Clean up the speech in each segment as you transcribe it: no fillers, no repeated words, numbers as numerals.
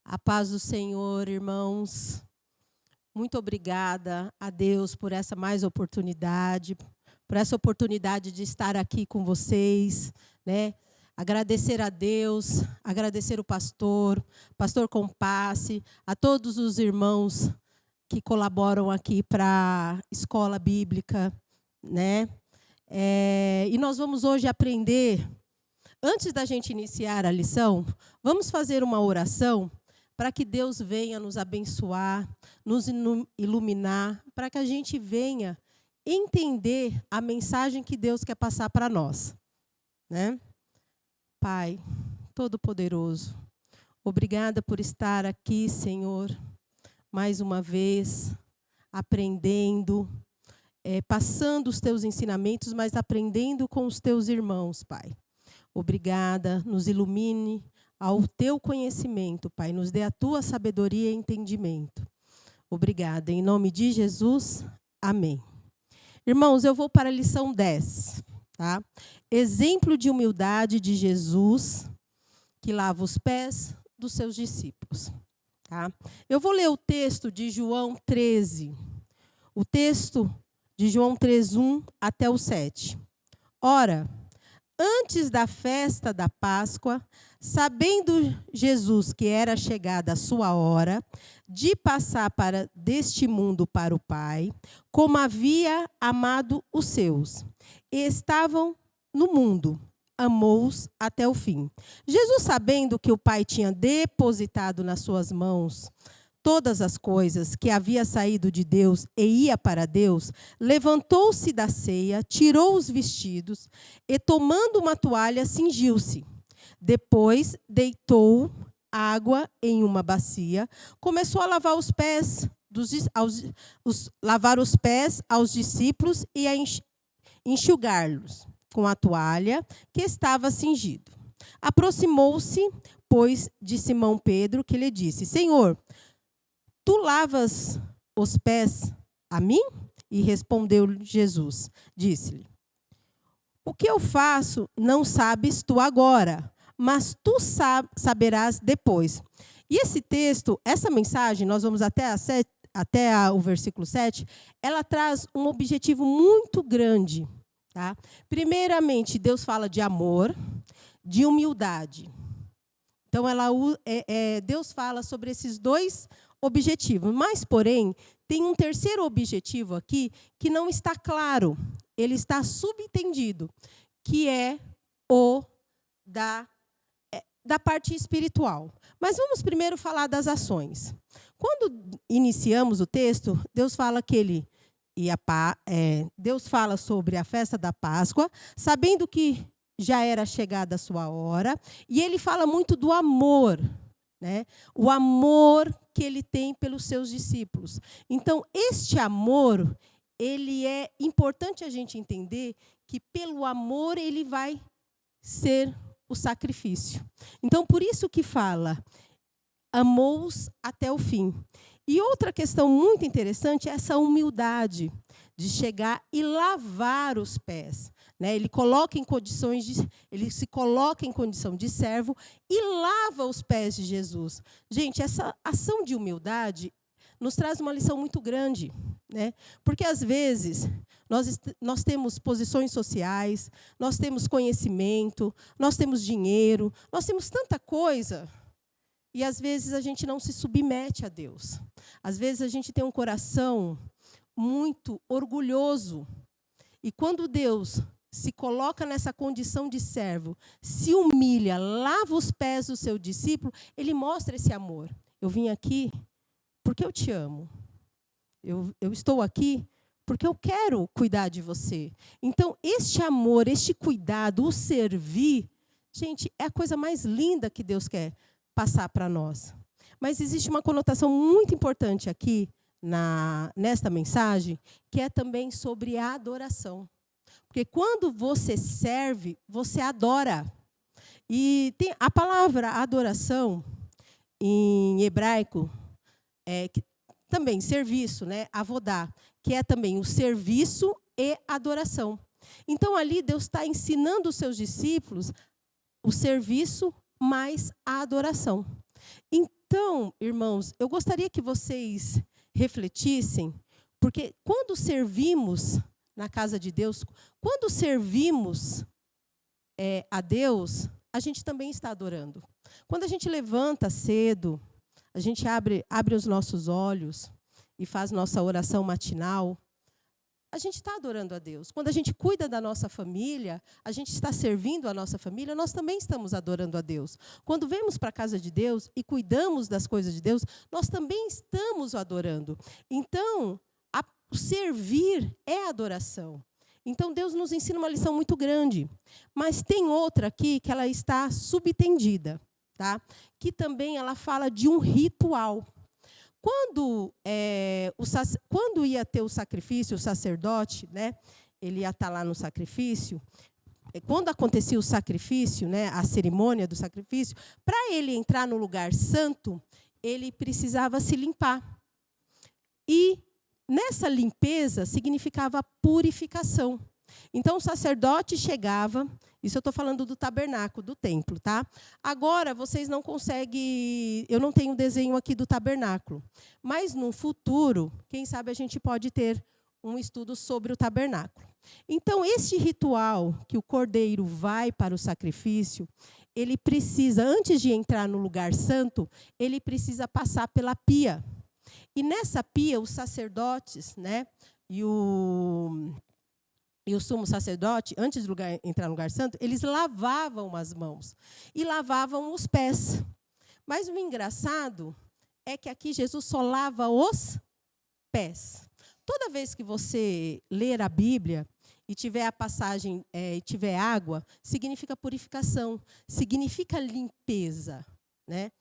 A paz do Senhor, irmãos. Muito obrigada a Deus por essa oportunidade de estar aqui com vocês, né? Agradecer a Deus, agradecer o pastor Compasse, a todos os irmãos que colaboram aqui para a escola bíblica, né? E nós vamos hoje aprender, antes da gente iniciar a lição, vamos fazer uma oração para que Deus venha nos abençoar, nos iluminar, para que a gente venha entender a mensagem que Deus quer passar para nós, né? Pai Todo-Poderoso, obrigada por estar aqui, Senhor, mais uma vez, aprendendo, passando os teus ensinamentos, mas aprendendo com os teus irmãos, Pai. Obrigada, nos ilumine ao teu conhecimento, Pai. Nos dê a tua sabedoria e entendimento. Obrigada. Em nome de Jesus, amém. Irmãos, eu vou para a lição 10. Tá? Exemplo de humildade de Jesus, que lava os pés dos seus discípulos. Tá? Eu vou ler o texto de João 13. O texto de João 3, 1 até o 7. Ora, antes da festa da Páscoa, sabendo Jesus que era chegada a sua hora de passar deste mundo para o Pai, como havia amado os seus, e estavam no mundo, amou-os até o fim. Jesus, sabendo que o Pai tinha depositado nas suas mãos todas as coisas, que havia saído de Deus e ia para Deus, levantou-se da ceia, tirou os vestidos e, tomando uma toalha, cingiu-se. Depois, deitou água em uma bacia, começou a lavar os pés aos discípulos e a enxugar-los com a toalha que estava cingido. Aproximou-se, pois, de Simão Pedro, que lhe disse: Senhor, tu lavas os pés a mim? E respondeu Jesus, disse-lhe: o que eu faço não sabes tu agora, mas tu saberás depois. E esse texto, essa mensagem, nós vamos até o versículo 7, ela traz um objetivo muito grande. Tá? Primeiramente, Deus fala de amor, de humildade. Então, Deus fala sobre esses dois objetivos. Mas, porém, tem um terceiro objetivo aqui que não está claro. Ele está subentendido, que é o da parte espiritual. Mas vamos primeiro falar das ações. Quando iniciamos o texto, Deus fala que Deus fala sobre a festa da Páscoa, sabendo que já era chegada a sua hora, e ele fala muito do amor, né? O amor que ele tem pelos seus discípulos. Então, este amor, ele é importante a gente entender que pelo amor ele vai ser o sacrifício. Então, por isso que fala, amou-os até o fim. E outra questão muito interessante é essa humildade de chegar e lavar os pés. Né? Ele se coloca em condição de servo e lava os pés de Jesus. Gente, essa ação de humildade nos traz uma lição muito grande. Né? Porque, às vezes, nós temos posições sociais, nós temos conhecimento, nós temos dinheiro, nós temos tanta coisa. E, às vezes, a gente não se submete a Deus. Às vezes, a gente tem um coração muito orgulhoso. E quando Deus se coloca nessa condição de servo, se humilha, lava os pés do seu discípulo, ele mostra esse amor. Eu vim aqui porque eu te amo. Eu estou aqui porque eu quero cuidar de você. Então, este amor, este cuidado, o servir, gente, é a coisa mais linda que Deus quer passar para nós. Mas existe uma conotação muito importante aqui, nesta mensagem, que é também sobre a adoração. Porque quando você serve, você adora. E tem a palavra adoração, em hebraico, também serviço, né? Avodá, que é também o serviço e adoração. Então, ali Deus está ensinando os seus discípulos o serviço mais a adoração. Então, irmãos, eu gostaria que vocês refletissem, porque quando servimos na casa de Deus, quando servimos a Deus, a gente também está adorando. Quando a gente levanta cedo, a gente abre os nossos olhos e faz nossa oração matinal, a gente está adorando a Deus. Quando a gente cuida da nossa família, a gente está servindo a nossa família, nós também estamos adorando a Deus. Quando vemos para a casa de Deus e cuidamos das coisas de Deus, nós também estamos o adorando. Então, o servir é adoração. Então, Deus nos ensina uma lição muito grande. Mas tem outra aqui que ela está subtendida, tá? Que também ela fala de um ritual. Quando ia ter o sacrifício, o sacerdote, né, ele ia estar lá no sacrifício. Quando acontecia o sacrifício, né, a cerimônia do sacrifício, para ele entrar no lugar santo, ele precisava se limpar. E nessa limpeza significava purificação. Então, o sacerdote chegava, isso eu estou falando do tabernáculo, do templo, tá? Agora, vocês não conseguem, eu não tenho desenho aqui do tabernáculo, mas no futuro, quem sabe a gente pode ter um estudo sobre o tabernáculo. Então, este ritual que o cordeiro vai para o sacrifício, ele precisa, antes de entrar no lugar santo, ele precisa passar pela pia. E nessa pia, os sacerdotes, né, e o sumo sacerdote, antes de entrar no lugar santo, eles lavavam as mãos e lavavam os pés. Mas o engraçado é que aqui Jesus só lava os pés. Toda vez que você ler a Bíblia e tiver a passagem, tiver água, significa purificação, significa limpeza, né?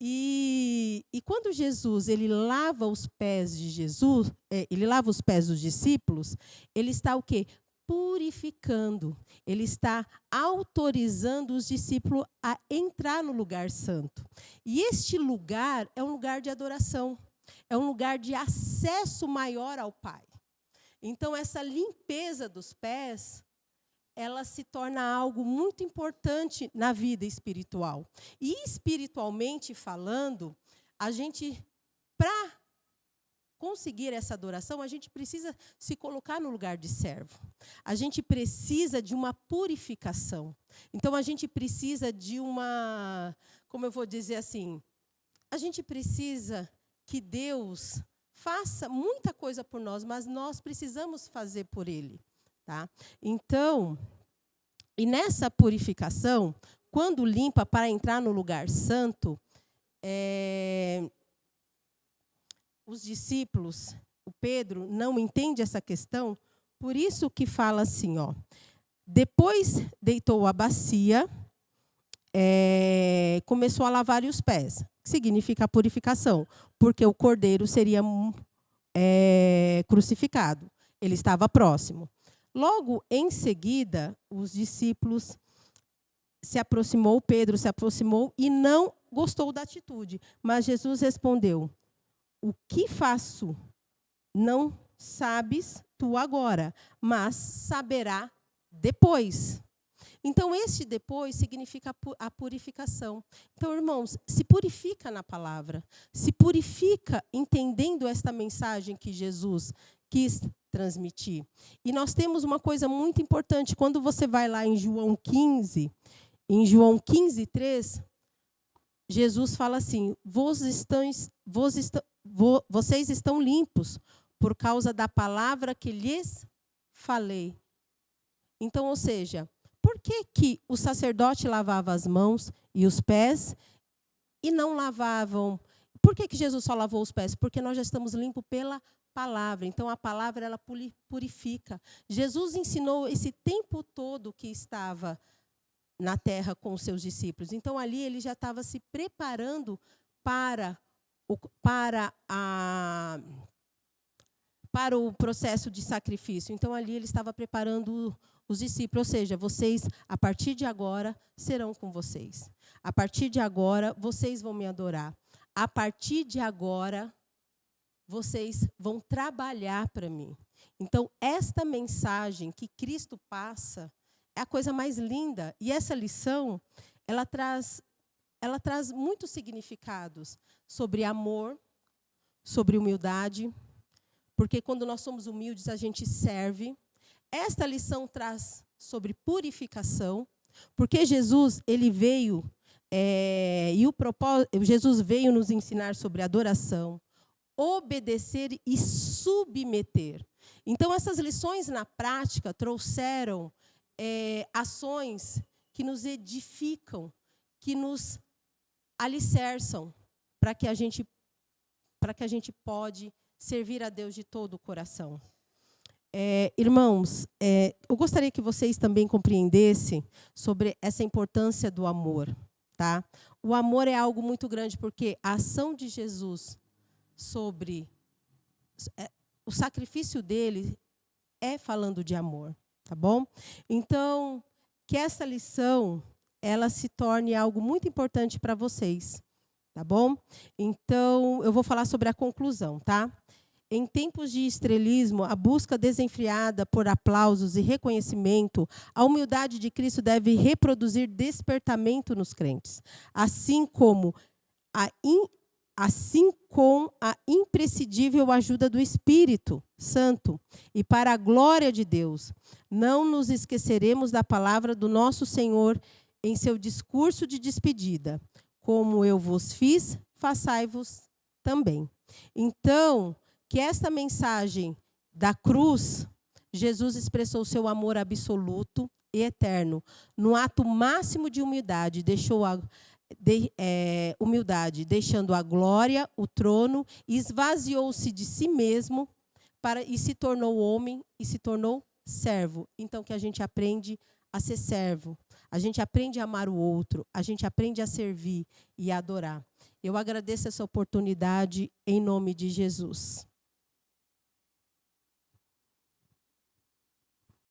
E quando Jesus ele lava os pés de Jesus, ele lava os pés dos discípulos, ele está o quê? Purificando. Ele está autorizando os discípulos a entrar no lugar santo. E este lugar é um lugar de adoração, é um lugar de acesso maior ao Pai. Então, essa limpeza dos pés, ela se torna algo muito importante na vida espiritual. E espiritualmente falando, a gente, para conseguir essa adoração, a gente precisa se colocar no lugar de servo. A gente precisa de uma purificação. Então, a gente precisa de uma, como eu vou dizer assim, a gente precisa que Deus faça muita coisa por nós, mas nós precisamos fazer por Ele. Tá? Então, e nessa purificação, quando limpa para entrar no lugar santo, os discípulos, o Pedro, não entende essa questão, por isso que fala assim, ó, depois deitou a bacia, começou a lavar os pés, que significa a purificação, porque o cordeiro seria crucificado, ele estava próximo. Logo em seguida, os discípulos Pedro se aproximou e não gostou da atitude. Mas Jesus respondeu: o que faço não sabes tu agora, mas saberá depois. Então, este depois significa a purificação. Então, irmãos, se purifica na palavra, se purifica entendendo esta mensagem que Jesus quis transmitir. E nós temos uma coisa muito importante, quando você vai lá em João 15, 3, Jesus fala assim: vocês estão limpos por causa da palavra que lhes falei. Então, ou seja, por que o sacerdote lavava as mãos e os pés e não lavavam? Por que Jesus só lavou os pés? Porque nós já estamos limpos pela palavra. Então, a palavra, ela purifica. Jesus ensinou esse tempo todo que estava na terra com os seus discípulos. Então, ali ele já estava se preparando para o processo de sacrifício. Então, ali ele estava preparando os discípulos. Ou seja, vocês, a partir de agora, serão com vocês. A partir de agora, vocês vão me adorar. A partir de agora, vocês vão trabalhar para mim. Então, esta mensagem que Cristo passa é a coisa mais linda. E essa lição, ela traz ela traz muitos significados sobre amor, sobre humildade, porque quando nós somos humildes, a gente serve. Esta lição traz sobre purificação, porque Jesus, ele veio, Jesus veio nos ensinar sobre adoração, obedecer e submeter. Então, essas lições na prática trouxeram ações que nos edificam, que nos alicerçam, para que a gente pode servir a Deus de todo o coração. Irmãos, eu gostaria que vocês também compreendessem sobre essa importância do amor. Tá? O amor é algo muito grande, porque a ação de Jesus sobre o sacrifício dele é falando de amor. Tá bom? Então, que essa lição ela se torne algo muito importante para vocês. Tá bom? Então, eu vou falar sobre a conclusão, tá? Em tempos de estrelismo, a busca desenfreada por aplausos e reconhecimento, a humildade de Cristo deve reproduzir despertamento nos crentes, assim com a imprescindível ajuda do Espírito Santo. E para a glória de Deus, não nos esqueceremos da palavra do nosso Senhor em seu discurso de despedida. Como eu vos fiz, façai-vos também. Então, que esta mensagem da cruz, Jesus expressou seu amor absoluto e eterno. No ato máximo de humildade, deixando a glória, o trono, esvaziou-se de si mesmo e se tornou homem e se tornou servo. Então, que a gente aprende a ser servo. A gente aprende a amar o outro, a gente aprende a servir e a adorar. Eu agradeço essa oportunidade em nome de Jesus.